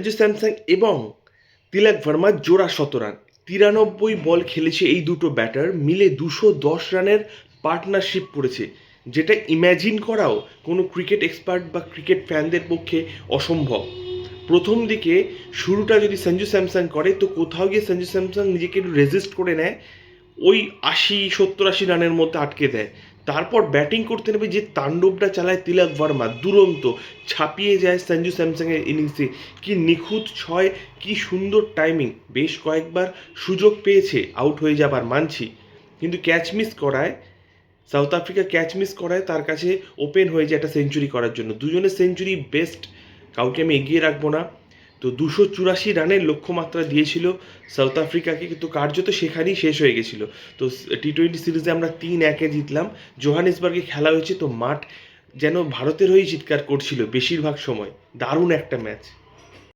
Sanju Samson এবং তিলক ভার্মার জোড়া শতরান। 93 বল খেলেছে এই দুটো ব্যাটার মিলে, 210 রানের পার্টনারশিপ করেছে, যেটা ইম্যাজিন করাও কোনো ক্রিকেট এক্সপার্ট বা ক্রিকেট ফ্যানদের পক্ষে অসম্ভব। প্রথম দিকে শুরুটা যদি সঞ্জু স্যামসন করে, তো কোথাও গিয়ে সঞ্জু স্যামসন নিজেকে একটু রেজিস্ট করে নেয়, ওই 70-80 রানের মধ্যে আটকে দেয়। তারপর ব্যাটিং করতে নেবে যে তাণ্ডবটা চালায় তিলক ভার্মা, দুরন্ত, ছাপিয়ে যায় সঞ্জু স্যামসংয়ের ইনিংসে। কি নিখুঁত ছয়, কি সুন্দর টাইমিং। বেশ কয়েকবার সুযোগ পেয়েছে আউট হয়ে যাবার, মানছি, কিন্তু ক্যাচ মিস করায়, সাউথ আফ্রিকা ক্যাচ মিস করায় তার কাছে ওপেন হয়ে যায় একটা সেঞ্চুরি করার জন্য। দুজনের সেঞ্চুরি বেস্ট, কাউকে আমি এগিয়ে রাখবো না। তো 284 রানের লক্ষ্যমাত্রা দিয়েছিল সাউথ আফ্রিকাকে, কিন্তু কার্যত সেখানেই শেষ হয়ে গেছিলো। তো টি-20 সিরিজে আমরা 3-1 জিতলাম। জোহানিসবার্গে খেলা হয়েছে, তো মাঠ যেন ভারতের হয়েই চিৎকার করছিল বেশিরভাগ সময়। দারুণ একটা ম্যাচ।